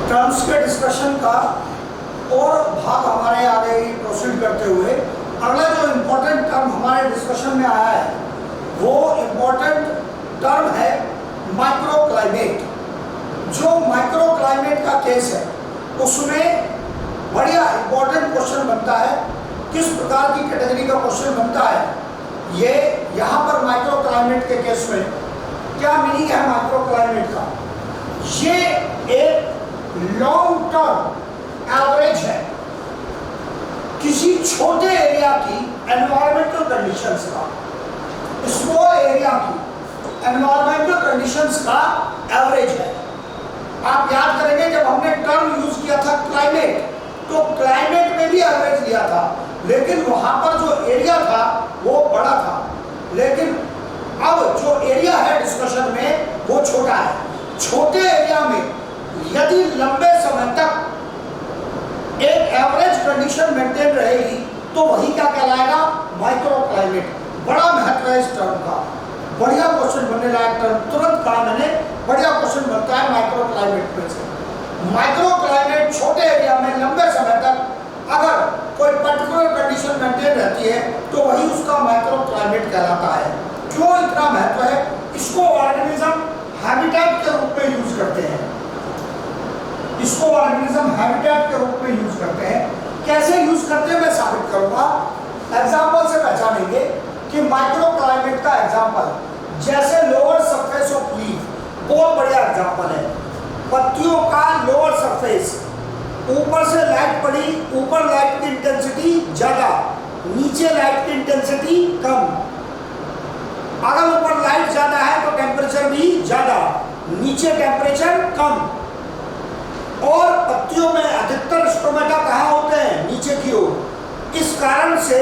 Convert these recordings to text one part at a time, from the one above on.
Terms के discussion का और भाग हमारे आगे प्रोसीड करते हुए अगला जो इम्पोर्टेंट टर्म हमारे डिस्कशन में आया है वो इम्पोर्टेंट टर्म है माइक्रो क्लाइमेट। जो माइक्रो क्लाइमेट का केस है उसमें बढ़िया इम्पोर्टेंट क्वेश्चन बनता है। किस प्रकार की कैटेगरी का क्वेश्चन बनता है ये यहाँ पर माइक्रो क्लाइमेट के केस में क्या मीनिंग है माइक्रो क्लाइमेट का। ये एक लॉन्ग टर्म एवरेज है किसी छोटे एरिया की एनवायरमेंटल कंडीशंस का, स्मॉल एरिया की एनवायरमेंटल कंडीशंस का एवरेज है। आप याद करेंगे जब हमने टर्म यूज किया था क्लाइमेट तो क्लाइमेट में भी एवरेज लिया था, लेकिन वहां पर जो एरिया था वो बड़ा था, लेकिन अब जो एरिया है डिस्कशन में वो छोटा है। छोटे एरिया में यदि लंबे समय तक एक एवरेज कंडीशन मेंटेन रहेगी तो वही क्या कहलाएगा, माइक्रो क्लाइमेट। बड़ा महत्व है इस टर्म का, बढ़िया क्वेश्चन बनने लायक टर्म, तुरंत कहा मैंने बढ़िया क्वेश्चन बनता है माइक्रो क्लाइमेट में से। माइक्रो क्लाइमेट छोटे एरिया में लंबे समय तक अगर कोई पर्टिकुलर कंडीशन मेंटेन रहती है तो वही उसका माइक्रो क्लाइमेट कहलाता है। क्यों इतना महत्व है, इसको ऑर्गेनिज्म हैबिटेट के रूप में यूज करते हैं। इसको ऑर्गेनिज्म हैबिटेट के रूप में यूज करते हैं। कैसे यूज करते हैं मैं साबित करूंगा। एग्जांपल से पहचानेंगे कि माइक्रो क्लाइमेट का एग्जांपल जैसे लोअर सरफेस ऑफ लीफ, बहुत बढ़िया एग्जांपल है। पत्तियों का लोअर सरफेस, ऊपर से लाइट पड़ी, ऊपर लाइट की इंटेंसिटी ज्यादा, नीचे लाइट की इंटेंसिटी कम। अगर ऊपर लाइट ज्यादा है तो टेम्परेचर भी ज्यादा, नीचे टेम्परेचर कम। और पत्तियों में अधिकतर स्टोमेटा कहाँ होते हैं, नीचे की ओर। इस कारण से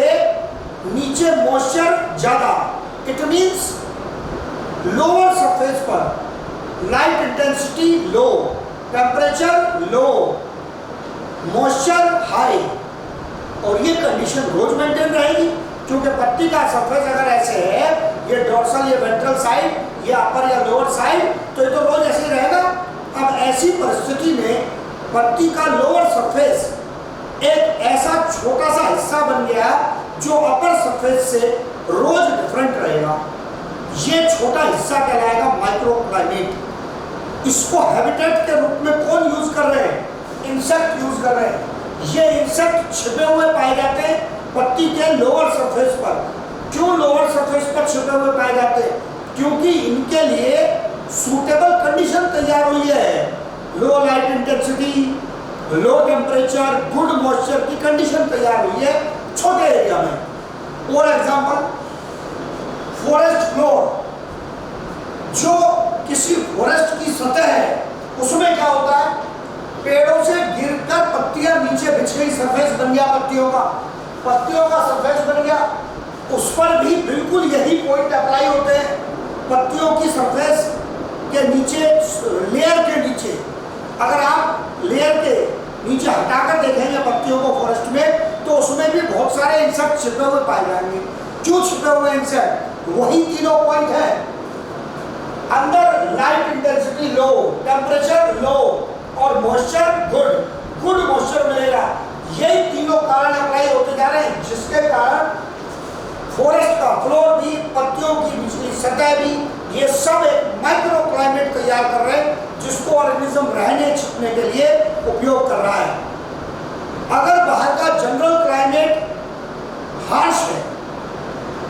नीचे मॉइस्चर ज्यादा। इट मींस लोअर सरफेस पर लाइट इंटेंसिटी लो, टेम्परेचर लो, मॉइस्चर हाई। और ये कंडीशन रोज मेंटेन रहेगी क्योंकि पत्ती का सरफेस अगर ऐसे है, ये डोर्सल या वेंट्रल साइड, ये अपर या लोअर साइड, तो ये तो रोज ऐसे ही रहेगा। अब ऐसी परिस्थिति में पत्ती का लोअर सरफेस एक ऐसा छोटा सा हिस्सा बन गया जो अपर सरफेस से रोज डिफरेंट रहेगा। ये छोटा हिस्सा कहलाएगा माइक्रो क्लाइमेट। इसको हैबिटेट के रूप में कौन यूज कर रहे हैं, इंसेक्ट यूज कर रहे हैं। ये इंसेक्ट छिपे हुए पाए जाते हैं पत्ती के लोअर सरफेस पर। क्यों लोअर सरफेस पर छिपे हुए पाए जाते हैं, क्योंकि इनके लिए सूटेबल कंडीशन तैयार हुई है। लो light intensity, low temperature, good moisture की कंडीशन तैयार हुई है छोटे एरिया में। और एग्जांपल फॉरेस्ट फ्लोर, जो किसी फॉरेस्ट की सतह है उसमें क्या होता है, पेड़ों से गिरकर पत्तियां नीचे बिछ गई, सरफेस बन गया पत्तियों का सरफेस बन गया। उस पर भी बिल्कुल यही पॉइंट अप्लाई होते हैं। पत्तियों की सरफेस के नीचे, लेयर के नीचे, अगर आप लेयर के नीचे हटाकर देखेंगे पत्तियों को फॉरेस्ट में तो उसमें भी बहुत सारे इंसेक्ट छिपे हुए पाए जाएंगे। क्यों छिपे हुए इंसेक्ट, वही तीनों पॉइंट है। अंदर लाइट इंटेंसिटी लो, टेम्परेचर लो और मॉइस्चर गुड मॉइस्चर मिलेगा। यही तीनों कारण अप्लाई होते जा रहे हैं जिसके कारण फॉरेस्ट का फ्लोर भी, पत्तियों की निचली सतह भी, ये सब एक माइक्रो क्लाइमेट तैयार कर रहे हैं जिसको ऑर्गेनिज्म रहने छिपने के लिए उपयोग कर रहा है। अगर बाहर का जनरल क्लाइमेट हार्श है,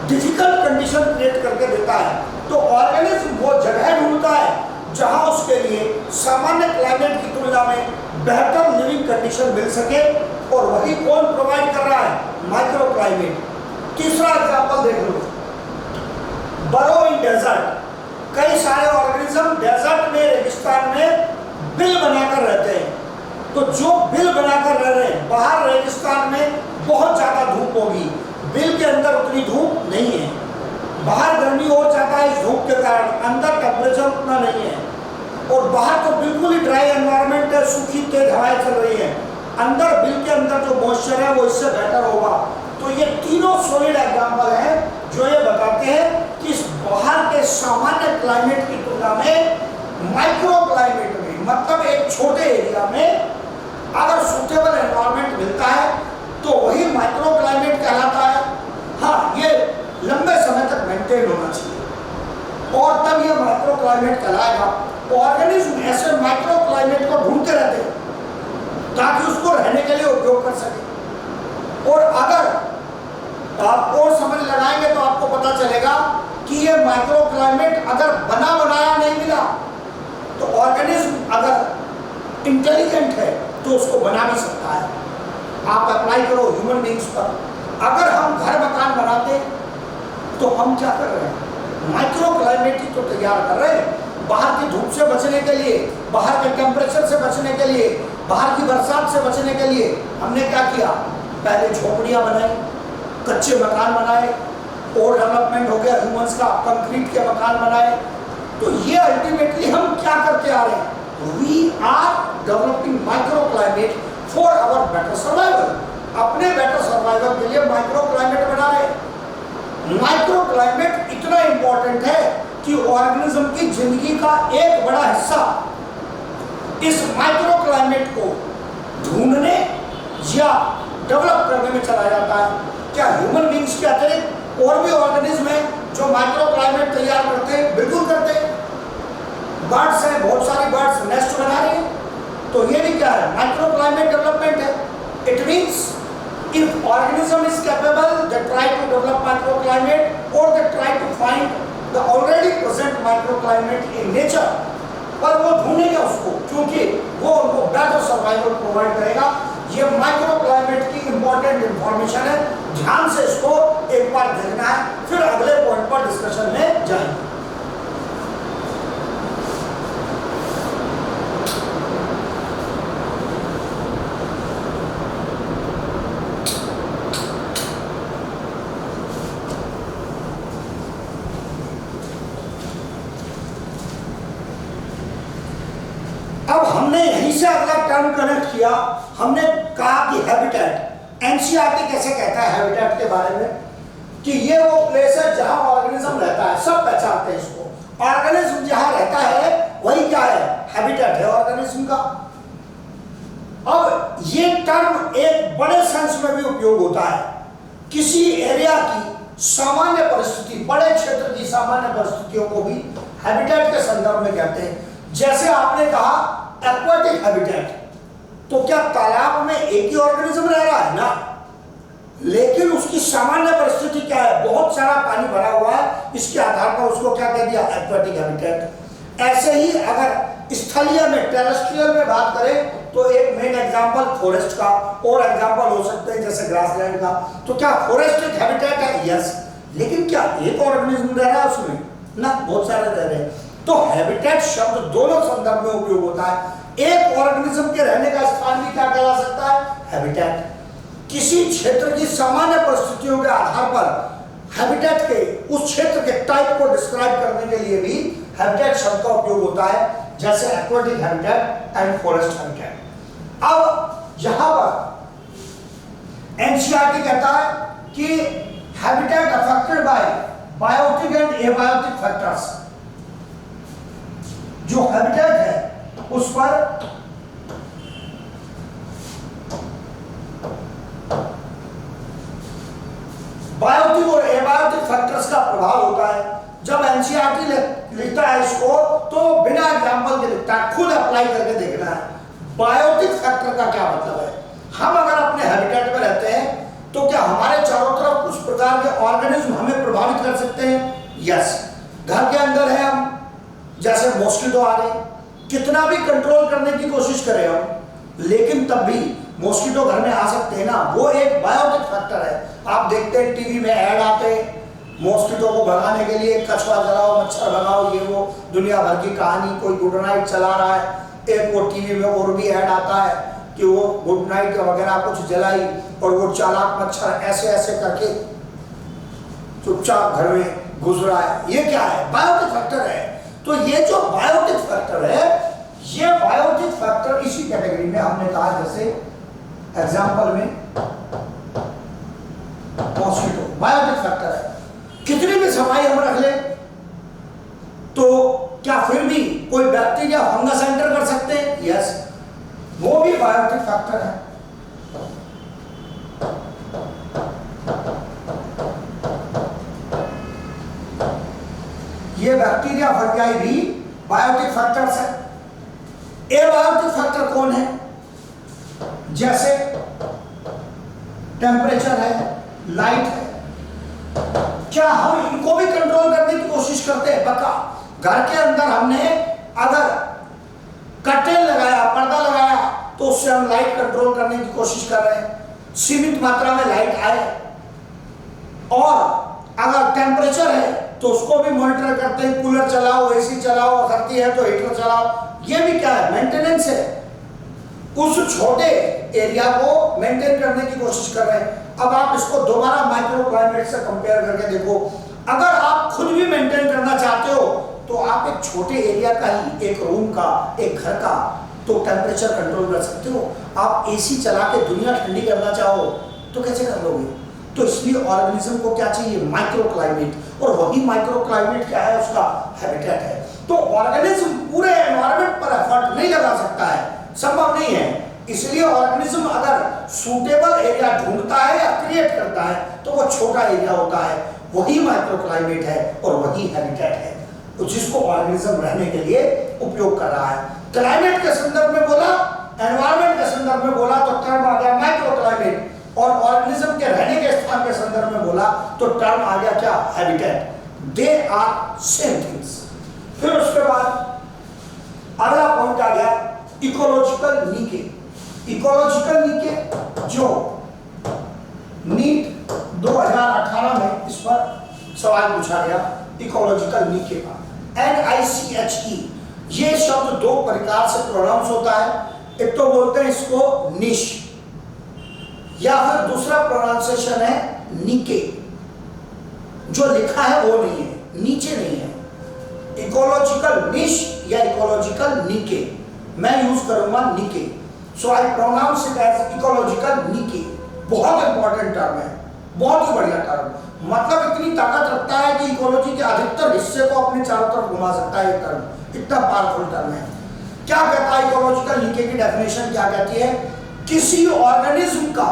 डिफिकल्ट कंडीशन क्रिएट करके देता है, तो ऑर्गेनिज्म वो जगह ढूंढता है जहां उसके लिए सामान्य क्लाइमेट की तुलना में बेहतर लिविंग कंडीशन मिल सके, और वही कौन प्रोवाइड कर रहा है, माइक्रो क्लाइमेट। तीसरा एग्जांपल देख लो, बरो इन डेजर्ट। कई सारे ऑर्गेनिज्म डेजर्ट में, रेगिस्तान में बिल बनाकर रहते हैं। तो जो बिल बनाकर रह रहे हैं, बाहर रेगिस्तान में बहुत ज्यादा धूप होगी, बिल के अंदर उतनी धूप नहीं है। बाहर गर्मी हो जाता है इस धूप के कारण, अंदर टेम्परेचर उतना नहीं है। और बाहर तो बिल्कुल ही ड्राई एनवायरनमेंट है, सूखी तेज हवाएं चल रही है। अंदर बिल के अंदर जो मॉइस्चर है वो इससे बेटर होगा। तो ये तीनों सॉलिड एग्जांपल हैं जो ये बताते हैं कि इस बाहर के सामान्य क्लाइमेट की तुलना में माइक्रो क्लाइमेट में मतलब एक छोटे एरिया में अगर सूटेबल एनवायरनमेंट मिलता है तो वही माइक्रो क्लाइमेट कहलाता है। हाँ, ये लंबे समय तक मेंटेन होना चाहिए और तब ये माइक्रो क्लाइमेट कहलाएगा। ऑर्गेनिज्म ऐसे माइक्रो क्लाइमेट को ढूंढते रहते हैं ताकि उसको रहने के लिए उपयोग कर सके। और अगर आप और समझ लगाएंगे तो आपको पता चलेगा कि ये माइक्रो क्लाइमेट अगर बना बनाया नहीं मिला तो ऑर्गेनिज्म अगर इंटेलिजेंट है तो उसको बना भी सकता है। आप अप्लाई करो ह्यूमन बींग्स पर। अगर हम घर मकान बनाते तो हम क्या कर रहे हैं? माइक्रो क्लाइमेट ही तो तैयार कर रहे हैं। बाहर की धूप से बचने के लिए, बाहर के टेम्परेचर से बचने के लिए, बाहर की बरसात से बचने के लिए हमने क्या किया? पहले झोपड़ियां बनाई, कच्चे मकान बनाए, और डेवलपमेंट हो गया ह्यूमंस का, कंक्रीट के मकान बनाए। तो ये अल्टीमेटली हम क्या करते आ रहे हैं? We are developing micro climate for our better survival. अपने बेटर सर्वाइवल के लिए माइक्रो क्लाइमेट बना रहे हैं। माइक्रो क्लाइमेट इतना इंपॉर्टेंट है कि ऑर्गेनिज्म की जिंदगी का एक बड़ा हिस्सा इस माइक्रो क्लाइमेट को ढूंढने या डेवलप करने में चला जाता है। क्या ह्यूमन बींग्स के अतिरिक्त और भी ऑर्गेनिज्म हैं जो माइक्रो क्लाइमेट तैयार करते हैं? बिल्कुल करते हैं। बर्ड्स हैं, बहुत सारी बर्ड्स नेस्ट बना रही हैं, तो ये भी क्या है? माइक्रो क्लाइमेट डेवलपमेंट है। It means if organism is capable, they try to develop microclimate or they try to find the already present microclimate in nature, पर वो ढूंढेंगे उसको क्योंकि वो उनको बेटर सर्वाइवल प्रोवाइड करेगा। ये माइक्रो क्लाइमेट की इंपॉर्टेंट इंफॉर्मेशन है, ध्यान से इसको एक बार देखना है, फिर अगले पॉइंट पर डिस्कशन में जाएंगे। अब हमने यहीं से अगला टर्म कनेक्ट किया। हमने कहा कि हैबिटेट, एनसीईआरटी कैसे कहता है हैबिटेट के बारे में कि ये वो प्लेस है जहां ऑर्गेनिज्म रहता है। सब पहचानते हैं इसको। ऑर्गेनिज्म जहां रहता है वही क्या है? हैबिटेट है ऑर्गेनिज्म का। अब ये टर्म एक बड़े सेंस में भी उपयोग होता है। किसी एरिया की सामान्य परिस्थिति, बड़े क्षेत्र की सामान्य परिस्थितियों को भी हैबिटेट के संदर्भ में कहते हैं। जैसे आपने कहा एक्वाटिक हैबिटेट, तो क्या तालाब में एक ही ऑर्गेनिज्म रह रहा है? ना, लेकिन उसकी सामान्य परिस्थिति क्या है? बहुत सारा पानी भरा हुआ है, इसके आधार पर उसको क्या कह दिया? Aquatic habitat. ऐसे ही अगर स्थलीय में, टेरेस्ट्रियल में बात करें तो एक मेन एग्जांपल फॉरेस्ट का, और एग्जांपल हो सकते हैं जैसे ग्रासलैंड का। तो क्या फॉरेस्ट एक हैबिटेट है? यस। लेकिन क्या एक ऑर्गेनिज्म रह रहा है उसमें? ना, बहुत सारे रह रहे हैं। तो हैबिटेट शब्द दोनों संदर्भ में उपयोग होता है। एक ऑर्गेनिज्म के रहने का स्थान भी क्या कहला सकता है? हैबिटेट। किसी क्षेत्र की सामान्य परिस्थितियों के आधार पर हैबिटेट के उस क्षेत्र के टाइप को डिस्क्राइब करने के लिए भी हैबिटेट शब्द का उपयोग होता है, जैसे aquatic habitat and forest habitat. अब यहां पर एनसीईआरटी कहता है कि habitat affected by biotic and abiotic factors. जो हैबिटेट है उस पर बायोटिक और एबायोटिक फैक्टर्स का प्रभाव होता है। जब एनसीईआरटी लिखता है इसको तो बिना एग्जांपल के लिखता है, खुद अप्लाई करके देखना है। बायोटिक फैक्टर का क्या मतलब है? हम अगर अपने हैबिटेट में रहते हैं तो क्या हमारे चारों तरफ कुछ प्रकार के ऑर्गेनिज्म हमें प्रभावित कर सकते हैं? यस। घर के अंदर है हम, जैसे मॉस्किटो आ रहे, कितना भी कंट्रोल करने की कोशिश करें हम, लेकिन तब भी मॉस्किटो घर में आ सकते हैं ना। वो एक बायोटिक फैक्टर है। आप देखते हैं टीवी में ऐड आते हैं मॉस्किटो को भगाने के लिए, कछुआ जलाओ, मच्छर भगाओ, ये वो दुनिया भर की कहानी। कोई गुड नाइट चला रहा है, एक वो टीवी में और भी ऐड आता है कि वो गुड नाइट वगैरह कुछ जलाई और वो चालाक मच्छर ऐसे ऐसे करके चुपचाप घर में घुस रहा है। ये क्या है? बायोटिक फैक्टर है। तो ये जो बायोटिक फैक्टर है, ये बायोटिक फैक्टर इसी कैटेगरी में हमने कहा, जैसे एग्जांपल में मॉस्किटो बायोटिक फैक्टर है। कितनी भी सफाई हम रख ले तो क्या फिर भी कोई बैक्टीरिया फंगस एंटर कर सकते हैं? यस, वो भी बायोटिक फैक्टर है। ये बैक्टीरिया फंगाई भी बायोटिक फैक्टर्स है। एबायोटिक फैक्टर कौन है? जैसे टेम्परेचर है, लाइट है। क्या हम इनको भी कंट्रोल करने की कोशिश करते हैं? पक्का। घर के अंदर हमने अगर कर्टेन लगाया, पर्दा लगाया, तो उससे हम लाइट कंट्रोल करने की कोशिश कर रहे हैं, सीमित मात्रा में लाइट आए। और अगर टेम्परेचर है तो उसको भी मॉनिटर करते हैं, कूलर चलाओ, एसी चलाओ, सर्दी है तो हीटर चलाओ। ये भी क्या है? मेंटेनेंस है। उस छोटे एरिया को मेंटेन करने की कोशिश कर रहे हैं। अब आप इसको दोबारा माइक्रो क्लाइमेट से कंपेयर करके देखो। अगर आप खुद भी मेंटेन करना चाहते हो तो आप एक छोटे एरिया का ही, एक रूम का, एक घर का तो टेम्परेचर कंट्रोल कर सकते हो। आप एसी चला के दुनिया ठंडी करना चाहो तो कैसे कर लोगे? तो इसलिए ऑर्गेनिज्म को क्या चाहिए? Micro climate. और वही माइक्रो क्लाइमेट क्या है? उसका हैबिटेट है। तो ऑर्गेनिज्म पूरे एनवायरनमेंट पर एफर्ट नहीं लगा सकता है, संभव नहीं है। इसलिए ऑर्गेनिज्म अगर सूटेबल एरिया ढूंढता है या क्रिएट करता है तो वो छोटा एरिया होता है, वही माइक्रो क्लाइमेट है और वही हैबिटेट है जिसको ऑर्गेनिज्म रहने के लिए उपयोग कर रहा है। क्लाइमेट के संदर्भ में बोला, एनवायरनमेंट के संदर्भ में बोला तो टर्म आ गया माइक्रो क्लाइमेट, और ऑर्गेनिज्म के रहने के स्थान के संदर्भ में बोला तो टर्म आ गया क्या? Habitat. They are same things. फिर उसके बाद अगला पॉइंट आ गया इकोलॉजिकल नीके। इकोलॉजिकल नीके जो नीट 2018 में इस पर सवाल पूछा गया, इकोलॉजिकल नीके का, NICHE। ये शब्द दो प्रकार से प्रोनाउंस होता है। एक तो बोलते हैं इसको निश, या फिर दूसरा प्रोनाउंसिएशन है नीके। जो लिखा है वो नहीं है, नीचे नहीं है। इकोलॉजिकल निश या इकोलॉजिकल नीके, मैं यूज करूंगा niche. So I pronounce it as ecological niche. बहुत इंपॉर्टेंट टर्म है, बहुत ही बढ़िया टर्म। मतलब इतनी ताकत रखता है कि इकोलॉजी के अधिकतर हिस्से को अपने चारों तरफ घुमा सकता है। ये टर्म इतना पावरफुल टर्म है। क्या कहता है इकोलॉजिकल नीके की डेफिनेशन क्या कहती है? किसी ऑर्गेनिज्म का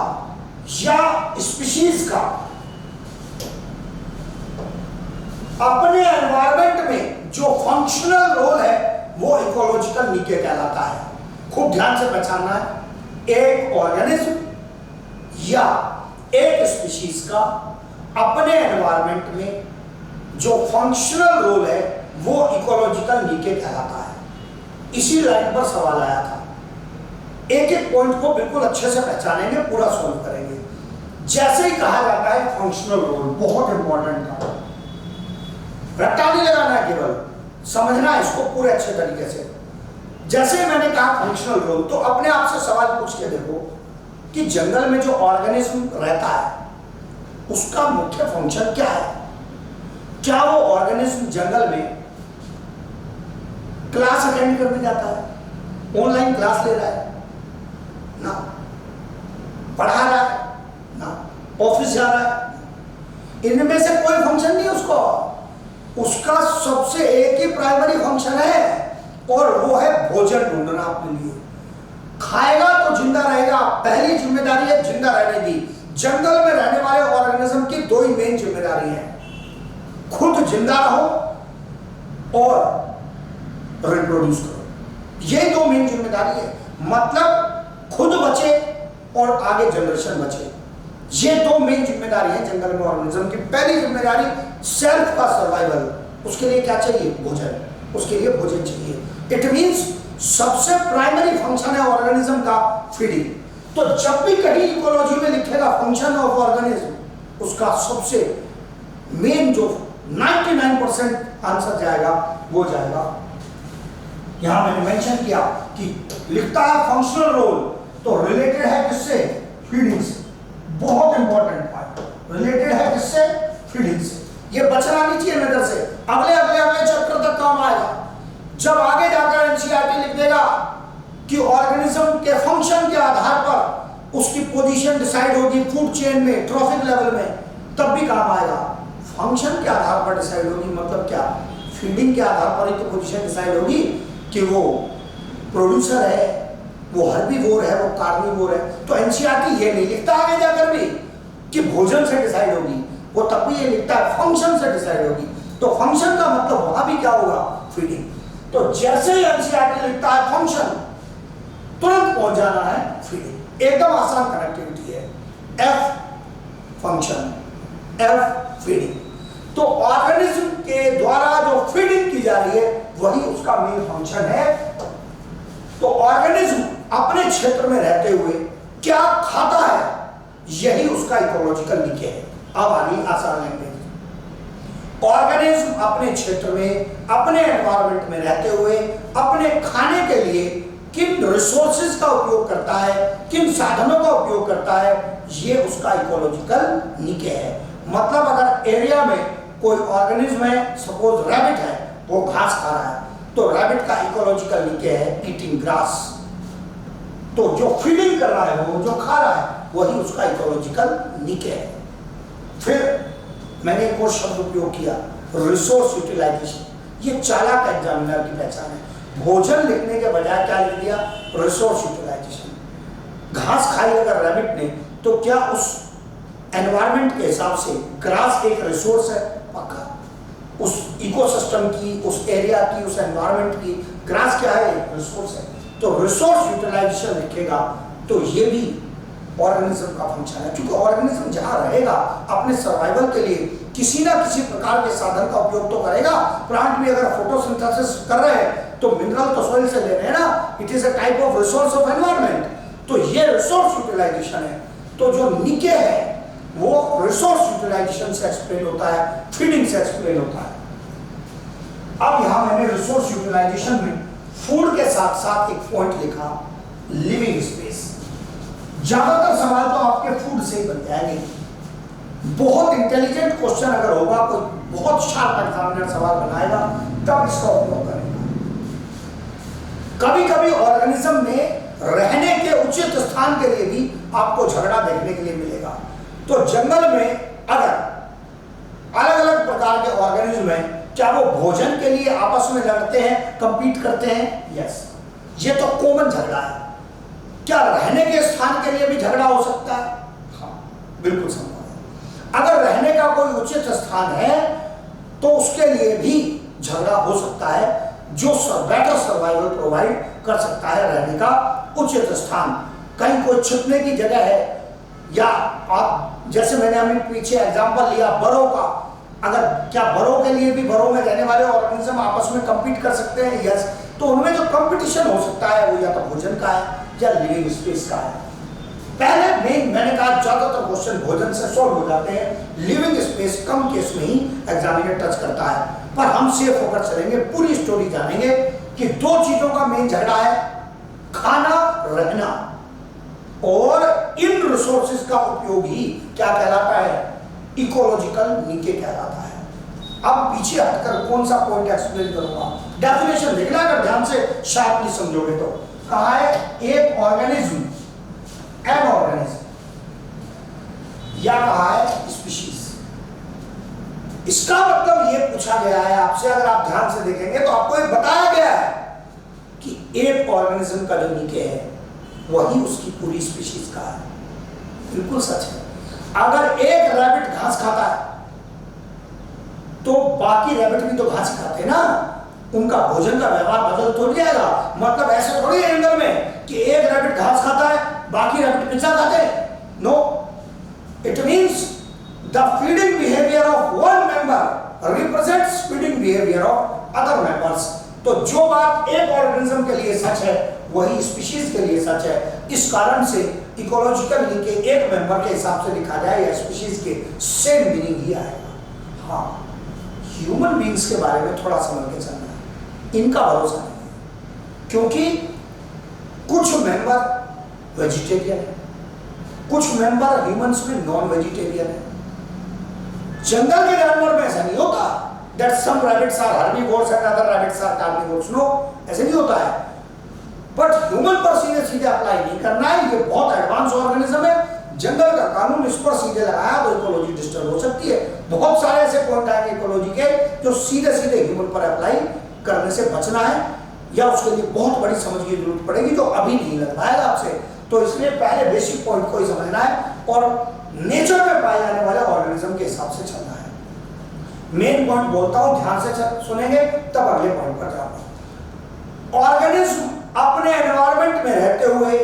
या स्पीशीज का अपने एनवायरनमेंट में जो फंक्शनल रोल है वो इकोलॉजिकल नीके कहलाता है। खूब ध्यान से पहचानना है। एक ऑर्गेनिज्म या एक स्पीशीज का अपने एनवायरनमेंट में जो फंक्शनल रोल है वो इकोलॉजिकल नीके कहलाता है। इसी लाइन पर सवाल आया था। एक एक पॉइंट को बिल्कुल अच्छे से पहचानेंगे, पूरा सॉल्व करेंगे। जैसे ही कहा जाता है फंक्शनल रोल, बहुत इंपॉर्टेंट था, रट्टा नहीं लगाना है, केवल समझना है इसको पूरे अच्छे तरीके से। जैसे ही मैंने कहा फंक्शनल रोल, तो अपने आप से सवाल पूछ के देखो कि जंगल में जो ऑर्गेनिज्म रहता है उसका मुख्य फंक्शन क्या है? क्या वो ऑर्गेनिज्म जंगल में क्लास अटेंड करने जाता है, ऑनलाइन क्लास ले रहा है ना, पढ़ा रहा है ना, ऑफिस जा रहा है? इनमें से कोई फंक्शन नहीं उसको। उसका सबसे एक ही प्राइमरी फंक्शन है और वो है भोजन ढूंढना अपने लिए। खाएगा तो जिंदा रहेगा, पहली जिम्मेदारी है जिंदा रहने की। जंगल में रहने वाले ऑर्गेनिज्म की दो ही मेन जिम्मेदारी है, खुद जिंदा रहो और रिप्रोड्यूस करो। ये दो मेन जिम्मेदारी है। मतलब खुद बचे और आगे जनरेशन बचे। ये दो मेन जिम्मेदारी है जंगल में ऑर्गेनिज्म की। पहली जिम्मेदारी सेल्फ का सर्वाइवल, उसके लिए क्या चाहिए? भोजन, उसके लिए भोजन चाहिए। इट मींस सबसे प्राइमरी फंक्शन है ऑर्गेनिज्म का फीडिंग। तो जब भी कहीं इकोलॉजी में लिखेगा फंक्शन ऑफ ऑर्गेनिज्म, उसका सबसे मेन जो 99% आंसर जाएगा वो जाएगा। यहां मैंने मेंशन किया कि लिखता है फंक्शनल रोल, तो रिलेटेड है किससे? फीडिंग से। बहुत इंपॉर्टेंट पॉइंट, रिलेटेड है किससे? फीडिंग से। ये बचना नहीं चाहिए नजर से। अगले अगले अगले चैप्टर तक काम आएगा। जब आगे जाकर एनसीईआरटी लिख देगा कि ऑर्गेनिज्म के फंक्शन के आधार पर उसकी पोजीशन डिसाइड होगी फूड चेन में, ट्रॉफिक लेवल में, तब भी काम आएगा। फंक्शन के आधार पर डिसाइड होगी मतलब क्या? फीडिंग के आधार पर ही तो पोजीशन डिसाइड होगी। कि वो प्रोड्यूसर है, वो हर्बीवोर है, वो कार्निवोर है, तो एनसीईआरटी ये नहीं लिखता आगे जाकर भी कि भोजन से डिसाइड होगी, वो तब भी ये लिखता है फंक्शन से डिसाइड होगी। तो फंक्शन का मतलब वहां भी क्या होगा, फीडिंग। तो जैसे ही एनसीईआरटी लिखता है फंक्शन, तुरंत पहुंच जाना है फीडिंग। एकदम आसान कनेक्टिविटी है। F function, F feeding. तो ऑर्गेनिज्म के द्वारा जो फीडिंग की जा रही है वही उसका मेन फंक्शन है। तो ऑर्गेनिज्म अपने क्षेत्र में रहते हुए क्या खाता है, यही उसका इकोलॉजिकल निके है। अब आगे आसान लैंग्वेज। ऑर्गेनिज्म अपने क्षेत्र में, अपने एनवायरमेंट में रहते हुए अपने खाने के लिए किन रिसोर्सेज का उपयोग करता है, किन साधनों का उपयोग करता है, ये उसका इकोलॉजिकल निके है। मतलब अगर एरिया में कोई ऑर्गेनिज्म है, सपोज रैबिट है, वो घास खा रहा है, तो रैबिट का इकोलॉजिकल निके है ईटिंग ग्रास। तो जो फीडिंग कर रहा है, वो जो खा रहा है, वही उसका इकोलॉजिकल निके है। फिर मैंने एक और शब्द उपयोग किया, रिसोर्स यूटिलाइजेशन। ये चालाक एग्जामिनर की पहचान है। भोजन लिखने के बजाय क्या लिख दिया, रिसोर्स यूटिलाइजेशन। घास खाई अगर रैबिट ने, तो क्या उस एनवायरमेंट के हिसाब से ग्रास एक रिसोर्स है? पक्का। उस इकोसिस्टम की, उस एरिया की, उस एनवायरमेंट की ग्रास क्या है, रिसोर्स है। तो रिसोर्स यूटिलाइजेशन लिखेगा तो ये भी ऑर्गेनिज्म का फंक्शन है, क्योंकि ऑर्गेनिज्म जहां रहेगा अपने सर्वाइवल के लिए किसी ना किसी प्रकार के साधन का उपयोग तो करेगा। प्लांट भी अगर फोटोसिंथेसिस कर रहे हैं तो मिनरल तो सॉइल से ले रहे हैं ना, it is a type of resource of environment. तो ये रिसोर्स यूटिलाइजेशन है। तो जो निके है वो रिसोर्स यूटिलाइजेशन से एक्सप्लेन होता है, फीडिंग से एक्सप्लेन होता है। अब यहां मैंने रिसोर्स यूटिलाइजेशन में फूड के साथ साथ एक पॉइंट लिखा, लिविंग स्पेस। ज्यादातर सवाल तो आपके फूड से ही बन जाएंगे। बहुत इंटेलिजेंट क्वेश्चन अगर होगा, कोई बहुत शार्प एग्जामिनर सवाल बनाएगा, तब इसका उपयोग करेगा। कभी कभी ऑर्गेनिज्म में रहने के उचित स्थान के लिए भी आपको झगड़ा देखने के लिए मिलेगा। तो जंगल में अगर अलग अलग प्रकार के ऑर्गेनिज्म हैं, क्या वो भोजन के लिए आपस में लड़ते हैं, कंपीट करते हैं? यस, ये तो कॉमन झगड़ा है। क्या रहने के स्थान के लिए भी झगड़ा हो सकता है? हाँ, बिल्कुल संभव है। अगर रहने का कोई उचित स्थान है तो उसके लिए भी झगड़ा हो सकता है, जो बेटर सर्वाइवल प्रोवाइड कर सकता है रहने का उचित स्थान। कहीं कोई छिपने की जगह है, या आप जैसे मैंने अभी पीछे एग्जांपल लिया बरों का, अगर क्या बरों के लिए भी, बरों में रहने वाले ऑर्गेनिज्म आपस में कंपीट कर सकते हैं? यस। तो उनमें जो कंपटीशन हो सकता है वो या तो भोजन का है या लिविंग स्पेस का है। पहले मैंने कहा ज्यादातर क्वेश्चन भोजन से सॉल्व हो जाते हैं, लिविंग स्पेस कम केस में ही एग्जामिनर टच करता है। पर हम सेफ होकर चलेंगे, पूरी स्टोरी जानेंगे कि दो चीजों का मेन झगड़ा है, खाना, रहना, और इन रिसोर्सेज का उपयोग ही क्या कहलाता है, इकोलॉजिकल निके कहलाता है। अब पीछे हटकर कौन सा पॉइंट एक्सप्लेन करूंगा, डेफिनेशन देखना अगर ध्यान से शार्पली समझोगे तो। कहा है एक ऑर्गेनिज्म, एन ऑर्गेनिज्म, या कहा है स्पीशीज। इसका मतलब ये पूछा गया है आपसे, अगर आप ध्यान से देखेंगे तो आपको ये बताया गया है कि एक ऑर्गेनिज्म का जो निके है वही उसकी पूरी स्पीशीज का है। बिल्कुल सच है। अगर एक रैबिट घास खाता है तो बाकी रैबिट भी तो घास ही खाते हैं ना, उनका भोजन का व्यवहार बदल थोड़ी जाएगा। मतलब ऐसे थोड़ी है एंगल में कि एक रैबिट घास खाता है, बाकी रैबिट पिज्जा खाते हैं। No, it means the feeding behaviour of one member represents feeding behaviour of other members. तो जो बात एक ऑर्गेनिज्म के लिए सच है वही स्पीशीज के लिए सच है। इस कारण से इकोलॉजिकल निके एक मेंबर के हिसाब से लिखा जाए या स्पीशीज के, सेम मीनिंग ही आएगा। हाँ, ह्यूमन बीइंग्स के बारे में थोड़ा समझ के चलना है, इनका भरोसा नहीं है, क्योंकि कुछ मेंबर वेजिटेरियन है, कुछ मेंबर ह्यूमंस में नॉन वेजिटेरियन है। जंगल के जानवर में ऐसा नहीं होता that some rabbits are herbivores and other rabbits are carnivores. No, ऐसे नहीं होता है। बट ह्यूमन पर सीधे सीधे अप्लाई नहीं करना है, ये बहुत एडवांस ऑर्गेनिज्म है। जंगल का कानून इस पर सीधे लगाया तो इकोलॉजी डिस्टर्ब हो सकती है। बहुत सारे ऐसे पॉइंट आएंगे इकोलॉजी के जो सीधे सीधे ह्यूमन पर अप्लाई करने से बचना है। या उसके लिए बहुत बड़ी समझ की जरूरत पड़ेगी जो अभी नहीं लग पाएगा आपसे। तो इसलिए पहले बेसिक पॉइंट को ही समझना है और नेचर में पाए जाने वाले ऑर्गेनिज्म के हिसाब से चलना है। मेन पॉइंट बोलता हूं, ध्यान से सुनेंगे तब अगले पॉइंट पर जाऊंगा। ऑर्गेनिज्म अपने एनवायरमेंट में रहते हुए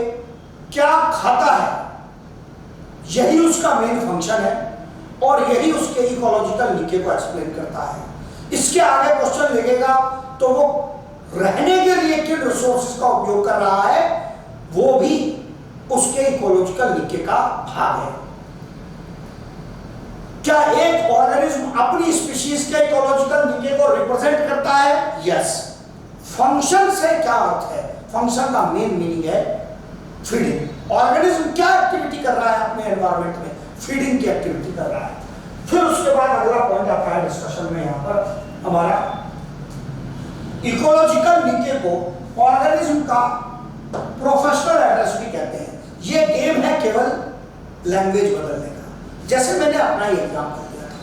क्या खाता है, यही उसका मेन फंक्शन है और यही उसके इकोलॉजिकल नीचे को एक्सप्लेन करता है। इसके आगे क्वेश्चन लिखेगा तो वो रहने के लिए किन रिसोर्सेज का उपयोग कर रहा है, वो भी उसके इकोलॉजिकल नीचे का भाग है। क्या एक ऑर्गेनिज्म अपनी स्पीशीज के इकोलॉजिकल नीचे को रिप्रेजेंट करता है? यस। फंक्शन से क्या अर्थ है? फंक्शन का मेन मीनिंग है फीडिंग। ऑर्गेनिज्म क्या एक्टिविटी कर रहा है अपने एनवायरमेंट में? फीडिंग की एक्टिविटी कर रहा है। फिर उसके बाद अगला पॉइंट आता है डिस्कशन में यहां पर हमारा इकोलॉजिकल नीचे को ऑर्गेनिज्म का प्रोफेशनल एड्रेस भी कहते हैं। ये गेम है केवल लैंग्वेज बदलने का। जैसे मैंने अपना ही एग्जाम्पल दिया था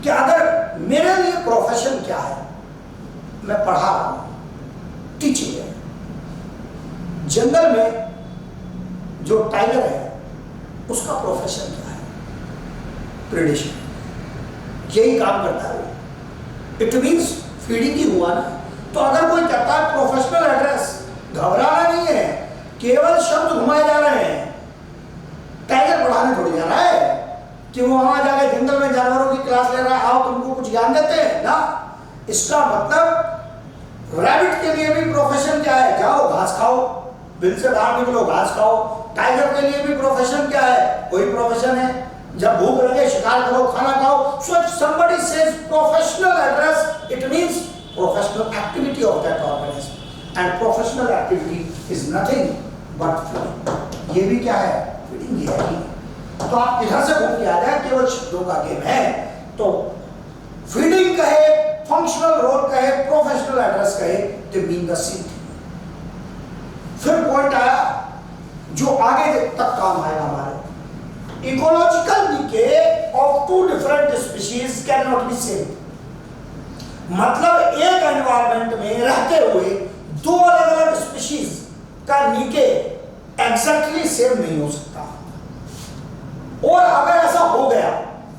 कि अगर मेरे लिए प्रोफेशन क्या है, मैं पढ़ा रहा हूं, टीचिंग है। जंगल में जो टाइगर है उसका प्रोफेशन क्या है? प्रेडेशन। यही काम करता है वो। इट मींस फीडिंग ही हुआ ना। तो अगर कोई कहता है प्रोफेशनल एड्रेस, घबराना नहीं है, केवल शब्द घुमाए जा रहे हैं। टाइगर पढ़ाने थोड़ी जा रहा है कि वो वहां जाके जंगल में जानवरों की क्लास ले रहा है, आओ तुमको कुछ ज्ञान देते हैं ना। इसका मतलब रैबिट के लिए भी प्रोफेशन क्या है? जाओ घास खाओ, बिल से बाहर निकलो, घास खाओ। टाइगर के लिए भी प्रोफेशन क्या है? कोई प्रोफेशन है, जब भूख लगे शिकार करो, खाना खाओ। So if somebody says professional address, it means professional activity of that organism, and professional activity is nothing but feeding। ये भी क्या है? फीडिंग ही है। तो आप इधर से घूम के आ जाए, केवल शब्दों का गेम है। तो फीडिंग कहे, फंक्शनल रोल कहे, प्रोफेशनल एड्रेस कहे, they mean the same thing। फिर पॉइंट आया जो आगे तक काम आएगा हमारे। Ecological decay of two different species can not be same. मतलब एक एनवायरमेंट में रहते हुए दो अलग अलग स्पीशीज का नीके एग्जैक्टली सेम नहीं हो सकता। और अगर ऐसा हो गया,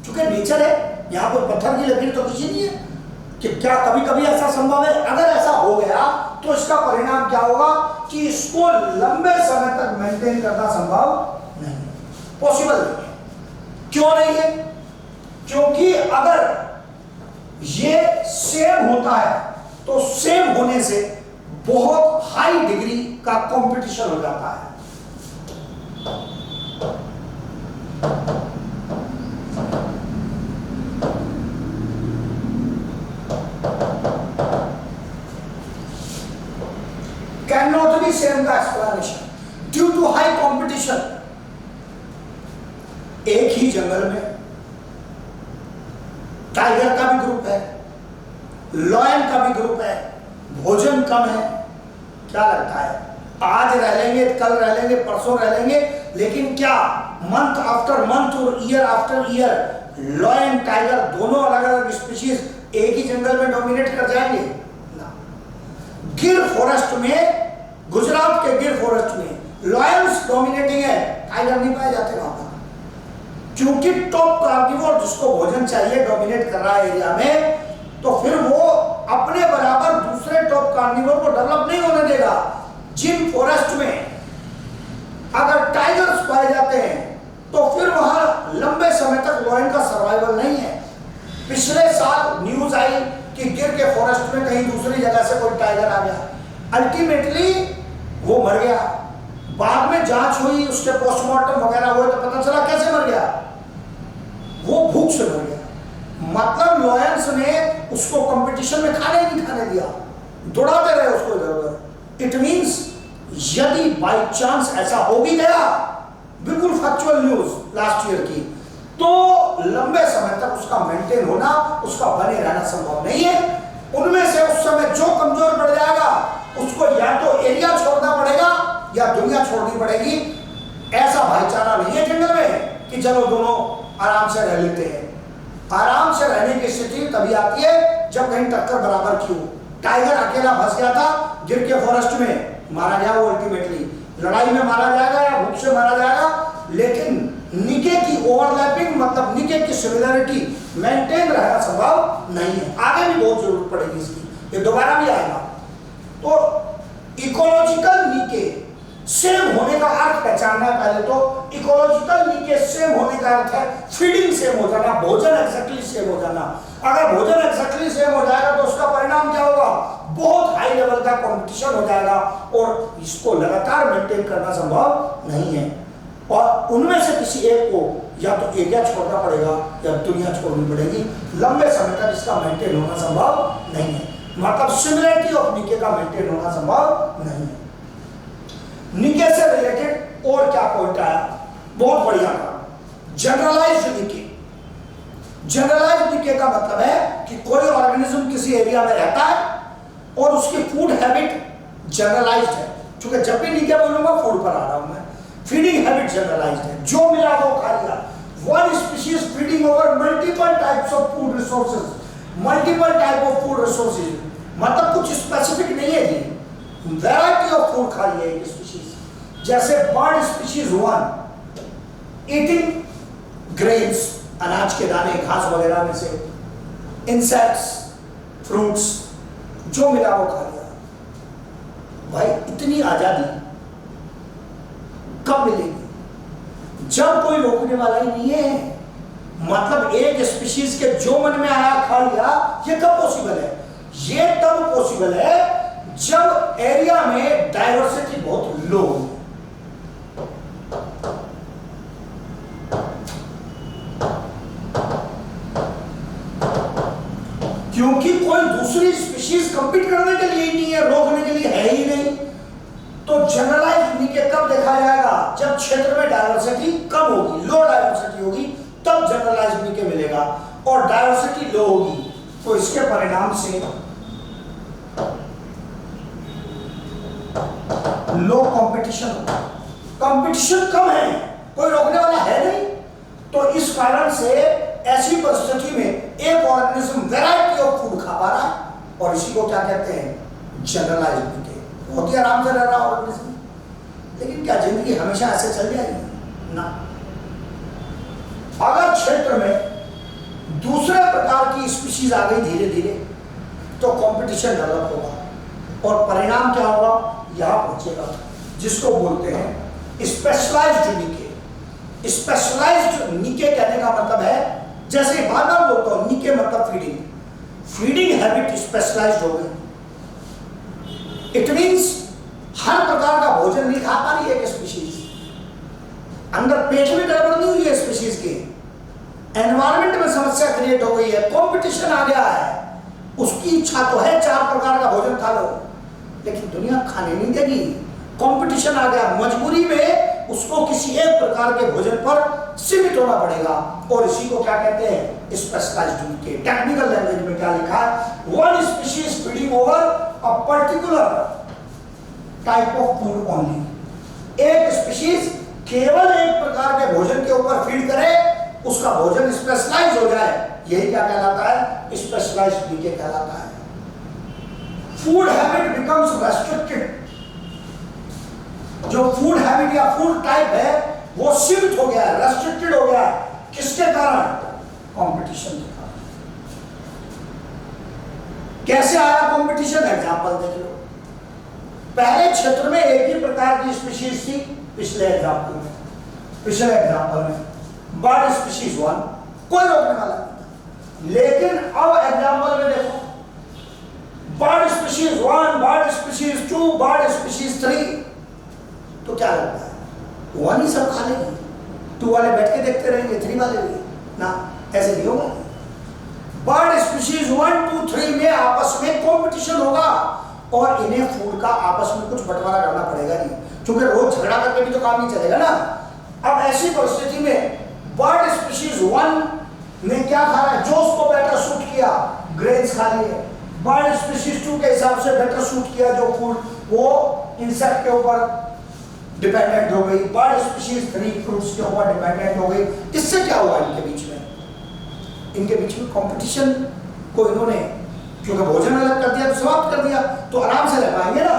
चूंकि नेचर है, यहां कोई पत्थर की लकीर तो किसी नहीं है कि क्या कभी कभी ऐसा संभव है। अगर ऐसा हो गया तो इसका परिणाम क्या होगा कि इसको लंबे समय तक मेंटेन करना संभव नहीं है, पॉसिबल नहीं है। क्यों नहीं है? क्योंकि अगर ये सेम होता है तो सेम होने से बहुत हाई डिग्री का कंपटीशन हो जाता है। Cannot be same का explanation due to high competition। एक ही जंगल में टाइगर का भी ग्रुप है, लॉयन का भी ग्रुप है, भोजन कम है। क्या लगता है आज रह लेंगे, कल रह लेंगे, परसों रह लेंगे, लेकिन क्या मंथ आफ्टर मंथ और year after year lion tiger दोनों अलग अलग स्पीशीज एक ही जंगल में डोमिनेट कर जाएंगे? ना। गिर फॉरेस्ट में, गुजरात के गिर फॉरेस्ट में लॉयंस डोमिनेटिंग है, टाइगर नहीं पाए जाते वहां पर, क्योंकि टॉप कार्निवोर जिसको भोजन चाहिए डोमिनेट कर रहा है एरिया में, तो फिर वो अपने बराबर दूसरे टॉप कार्निवोर को डेवलप नहीं होने देगा। जिन फॉरेस्ट में अगर टाइगर्स पाए जाते हैं तो फिर वहां लंबे समय तक लॉयन का सर्वाइवल नहीं है। पिछले साल न्यूज आई कि गिर के फॉरेस्ट में कहीं दूसरी जगह से कोई टाइगर आ गया, अल्टीमेटली वो मर गया। बाद में जांच हुई, उसके पोस्टमार्टम वगैरह हुए तो पता चला कैसे मर गया, वो भूख से मर गया। मतलब लॉयंस ने उसको कंपटीशन में खाने नहीं खाने दिया, दौड़ाते रहे उसको इधर उधर। इट मींस यदि बाय चांस ऐसा हो भी गया, बिल्कुल फैक्चुअल न्यूज लास्ट ईयर की, तो लंबे समय तक उसका मेंटेन होना, उसका बने रहना संभव नहीं है। उनमें से उस समय जो कमजोर पड़ जाएगा उसको या तो एरिया छोड़ना पड़ेगा या दुनिया छोड़नी पड़ेगी। ऐसा भाईचारा नहीं है जंगल में कि चलो दोनों आराम से रह लेते हैं। आराम से रहने की स्थिति तभी आती है जब कहीं टक्कर बराबर की हो। टाइगर अकेला फंस गया था, गिर के फॉरेस्ट में मारा गया, वो अल्टीमेटली लड़ाई में मारा जाएगा या भूख से मारा जाएगा, लेकिन निके की ओवरलैपिंग मतलब निके की सिमिलरिटी मेंटेन रहना संभव नहीं है। आगे भी बहुत जरूरत पड़ेगी इसकी, ये दोबारा भी आएगा। तो इकोलॉजिकल निके सेम होने का अर्थ पहचानना है पहले तो। इकोलॉजिकल निके सेम होने का अर्थ है फीडिंग सेम हो जाना, भोजन एक्जैक्टली सेम हो जाना। अगर भोजन एक्जैक्टली सेम हो जाएगा तो उसका परिणाम क्या होगा, बहुत हाई लेवल का कंपटीशन हो जाएगा और इसको लगातार मेंटेन करना संभव नहीं है। और उनमें से किसी एक को या तो एरिया छोड़ना पड़ेगा या दुनिया छोड़नी पड़ेगी, लंबे समय तक इसका मेंटेन होना संभव नहीं है। मतलब सिमिलरिटी ऑफ निके का मेंटेन होना संभव नहीं है। निके से रिलेटेड और क्या पॉइंट आया, बहुत बढ़िया था, जनरलाइज्ड निके। जनरलाइज्ड निके का मतलब है कि कोई ऑर्गेनिज्म किसी एरिया में रहता है और उसकी फूड हैबिट जनरलाइज्ड है। क्योंकि जब भी निके बोलूंगा फूड पर आ रहा हूं मैं, फीडिंग हैबिट जनरलाइज्ड है, जो मिला वो खा लिया। One species feeding over multiple types of food resources, multiple type of food resources मतलब कुछ स्पेसिफिक नहीं है जी, वैरायटी ऑफ फूड खा लिया एक स्पीशीज। जैसे bird species one eating grains, अनाज के दाने घास वगैरह में से, इंसेक्ट्स, फ्रूट्स, जो मिला वो खा लिया। भाई इतनी आजादी कब मिलेगी, जब कोई रोकने वाला ही नहीं है। मतलब एक स्पीशीज के जो मन में आया खा लिया, ये कब पॉसिबल है, ये तब पॉसिबल है जब एरिया में डाइवर्सिटी बहुत लो हो। क्योंकि कोई दूसरी स्पीशीज कंपीट करने के लिए ही नहीं है, रोकने के लिए है ही नहीं। तो जनरलाइज्ड निके कब देखा जाएगा, जब क्षेत्र में डाइवर्सिटी कम होगी, लो डाइवर्सिटी होगी, तब जनरलाइज्ड निके मिलेगा। और डाइवर्सिटी लो होगी तो इसके परिणाम से लो कंपटीशन होगा, कंपटीशन कम है, कोई रोकने वाला है नहीं। तो इस कारण से ऐसी परिस्थिति में एक ऑर्गेनिज्म वैरायटी ऑफ फूड खा पा रहा है और इसी को क्या कहते हैं, जनरलाइज्ड निके। बहुत ही आराम से रह रहा ऑर्गेनिज्म। लेकिन क्या जिंदगी हमेशा ऐसे चल जाएगी ना। अगर क्षेत्र में दूसरे प्रकार की स्पीशीज आ गई धीरे धीरे तो कंपटीशन डेवलप होगा और परिणाम क्या होगा, यहां पहुंचेगा, जिसको बोलते हैं स्पेशलाइज्ड निके। स्पेशलाइज्ड निके कहने का मतलब है, जैसे बार बार बोलता हूं, निके मतलब फीडिंग, फीडिंग हैबिट स्पेशलाइज्ड हो गई। इट मींस हर प्रकार का भोजन नहीं खा पा रही है एक स्पीशीज, अंदर पेट में गड़बड़ नहीं हुई है स्पीशीज के, एनवायरमेंट में समस्या क्रिएट हो गई है, कंपटीशन आ गया है। उसकी इच्छा तो है 4 प्रकार का भोजन खा लो, लेकिन दुनिया खाने नहीं देगी, कंपटीशन आ गया, मजबूरी में उसको किसी एक प्रकार के भोजन पर सीमित होना पड़ेगा। और इसी को क्या कहते हैं, स्पेशलाइज्ड निके। टेक्निकल लैंग्वेज में क्या लिखा है, one species feeding over a particular type of food only. एक स्पीशीज केवल एक प्रकार के भोजन के ऊपर फीड करे, उसका भोजन स्पेशलाइज हो जाए, यही क्या कहलाता है, स्पेशलाइज्ड निके कहलाता है। फूड हैबिट बिकम्स रेस्ट्रिक्टेड, जो फूड हैबिट या फूड टाइप है वो सीमित हो गया है, रेस्ट्रिक्टेड हो गया है। किसके कारण, कंपटीशन के कारण। कैसे आया कंपटीशन, एग्जांपल देख लो। पहले क्षेत्र में एक ही प्रकार की स्पीशीज थी, पिछले एग्जांपल में बर्ड स्पीशीज 1, कोई रोकने वाला नहीं। लेकिन अब एग्जांपल में देखो, bird species 1, bird species 2, bird species 3, तो क्या लगता है 1 ही सब खा लेगी, 2 वाले बैठ के देखते रहेंगे, 3 वाले भी ना, ऐसे नहीं होगा। बर्ड स्पीशीज 1, 2, 3 में आपस में कंपटीशन होगा और इन्हें फूड का आपस में कुछ बंटवारा करना पड़ेगा नहीं, क्योंकि रोज झगड़ा करके भी तो काम नहीं चलेगा ना। अब ऐसी परिस्थिति में बर्ड स्पीशीज 1 ने क्या खाया, जो उसको बेटर सूट किया, ग्रेन्स खा लिए। बर्ड स्पीशीज 2 के हिसाब से बेटर सूट किया जो फूड, वो इंसेक्ट के ऊपर डिपेंडेंट हो गई। बर्ड स्पीशीज 3 फ्रूट्स के ऊपर डिपेंडेंट हो गई। इससे क्या हुआ, इनके बीच में कंपटीशन को इन्होंने क्योंकि भोजन अलग कर दिया तो समाप्त कर दिया, तो आराम से रह पाएंगे ना।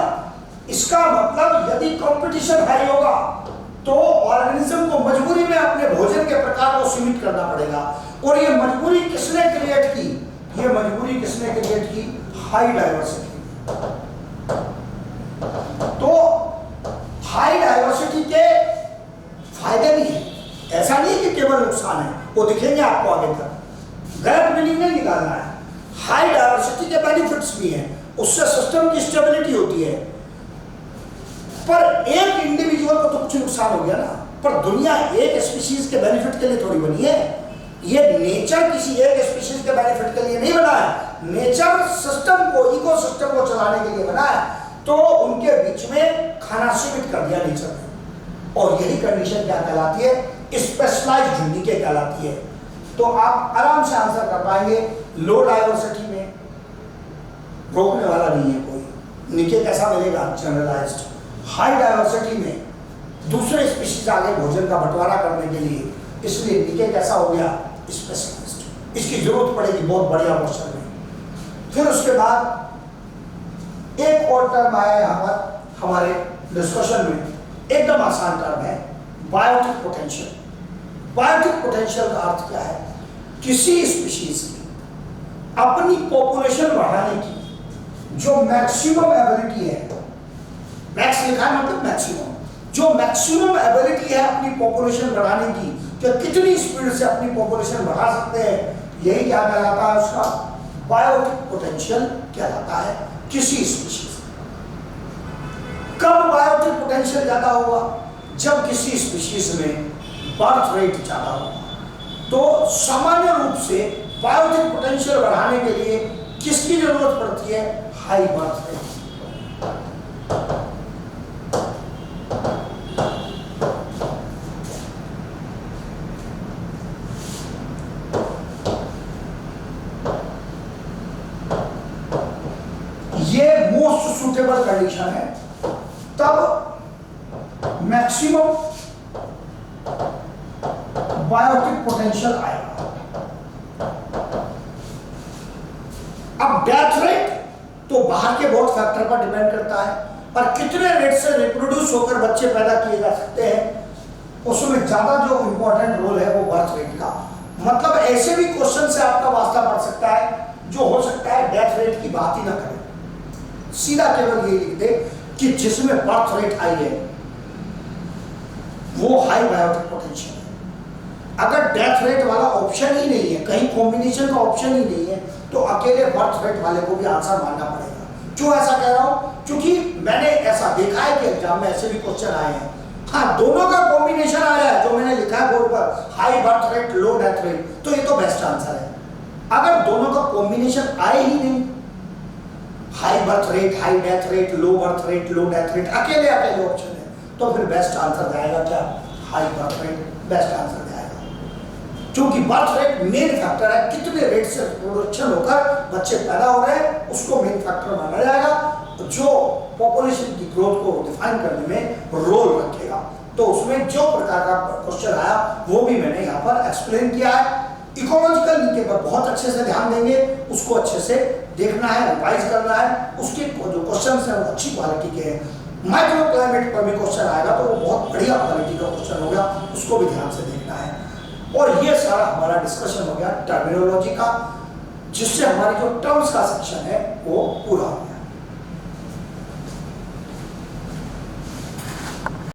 इसका मतलब यदि कंपटीशन हाई होगा तो ऑर्गेनिज्म को मजबूरी में अपने भोजन के प्रकार को सीमित करना पड़ेगा। और ये मजबूरी किसने क्रिएट की? ये मजबूरी किसने क्रिएट की? High diversity. तो हाई डाइवर्सिटी के फायदे भी हैं, ऐसा नहीं कि केवल नुकसान है, वो दिखेंगे आपको आगे तक। गलत मीनिंग नहीं निकालना है। हाई डाइवर्सिटी के बेनिफिट्स भी हैं, उससे सिस्टम की स्टेबिलिटी होती है। पर एक इंडिविजुअल को तो कुछ नुकसान हो गया ना, पर दुनिया एक स्पीशीज के बेनिफिट के लिए थोड़ी बनी है। ये नेचर किसी एक स्पीशीज के बेनिफिट के लिए नहीं बना है। नेचर सिस्टम को, इकोसिस्टम को चलाने के लिए बना है। तो उनके बीच में खाना सीमित कर दिया नेचर ने, और यही कंडीशन क्या कहलाती है? स्पेशलाइज्ड यूनिके कहलाती है। तो आप आराम से आंसर कर पाएंगे। लो डाइवर्सिटी में रोकने वाला नहीं है कोई, निके कैसा मिलेगा? जनरलाइज्ड। हाई डाइवर्सिटी में दूसरे स्पीशीज आगे भोजन का बंटवारा करने के लिए, इसलिए निके कैसा हो गया? स्पेशलाइज्ड। इसकी जरूरत पड़ेगी बहुत बढ़िया क्वेश्चन में। फिर उसके बाद एक और टर्म आया यहाँ पर हमारे डिस्कशन में, एकदम आसान टर्म है, बायोटिक पोटेंशियल। बायोटिक पोटेंशियल का अर्थ क्या है? किसी स्पीशीज की अपनी पॉपुलेशन बढ़ाने की जो मैक्सिमम एबिलिटी है, मैक्स लिखा है मतलब मैक्सिमम, जो मैक्सिमम एबिलिटी है अपनी पॉपुलेशन बढ़ाने की, कि कितनी स्पीड से अपनी पॉपुलेशन बढ़ा सकते हैं, यही क्या कहलाता है? उसका बायोटिक पोटेंशियल कहलाता है किसी स्पीशीज। कब बायोटिक पोटेंशियल ज्यादा होगा? जब किसी स्पीशीज में बर्थ रेट ज्यादा होगा। तो सामान्य रूप से बायोटिक पोटेंशियल बढ़ाने के लिए किसकी जरूरत पड़ती है? High birth rate. ये मोस्ट सुटेबल कंडीशन है, तब मैक्सिमम बायोटिक पोटेंशियल आएगा। अब डेथ रेट तो बाहर के बहुत फैक्टर पर डिपेंड करता है, पर कितने रेट से रिप्रोड्यूस होकर बच्चे पैदा किए जा सकते हैं, उसमें ज्यादा जो इंपॉर्टेंट रोल है वो बर्थ रेट का। मतलब ऐसे भी क्वेश्चन से आपका वास्ता पड़ सकता है जो हो सकता है डेथ रेट की बात ही ना करें, सीधा केवल ये लिख दे कि जिसमें बर्थ रेट हाई है वो हाई बायोटिक पोटेंशियल है। अगर डेथ रेट वाला ऑप्शन ही नहीं है, कहीं कॉम्बिनेशन का ऑप्शन ही नहीं है, तो अकेले बर्थ रेट वाले को भी आंसर मानना पड़ेगा। क्यों ऐसा कह रहा हूं? क्योंकि मैंने ऐसा देखा है कि एग्जाम में ऐसे भी क्वेश्चन आए हैं। हाँ, दोनों का कॉम्बिनेशन आया है जो मैंने लिखा है बोर्ड पर, हाई बर्थ रेट लो डेथ रेट, तो ये तो बेस्ट आंसर है। अगर दोनों का कॉम्बिनेशन आए ही नहीं, high birth rate high death rate, low birth rate लो डेथ रेट, अकेले अकेले ऑप्शन है, तो फिर बेस्ट आंसर जाएगा क्या? High birth rate best answer जाएगा। क्योंकि बर्थ रेट मेन फैक्टर है, कितने रेट से प्रोडक्शन होकर बच्चे पैदा हो रहे हैं उसको मेन फैक्टर माना जाएगा, जो पॉपुलेशन की ग्रोथ को डिफाइन करने में रोल रखेगा। तो उसमें जो प्रकार का क्वेश्चन आया वो भी मैंने यहाँ पर एक्सप्लेन किया है। इकोलॉजिकल नीति पर बहुत अच्छे से ध्यान देंगे, उसको अच्छे से देखना है, रिवाइज करना है, उसके जो क्वेश्चन है वो अच्छी क्वालिटी के हैं। माइक्रो क्लाइमेट पर भी क्वेश्चन आएगा तो वो बहुत बढ़िया क्वालिटी का क्वेश्चन होगा, उसको भी ध्यान से देखना है। और ये सारा हमारा डिस्कशन हो गया टर्मिनोलॉजी का, जिससे हमारी जो टर्म्स का सेक्शन है वो पूरा हो गया।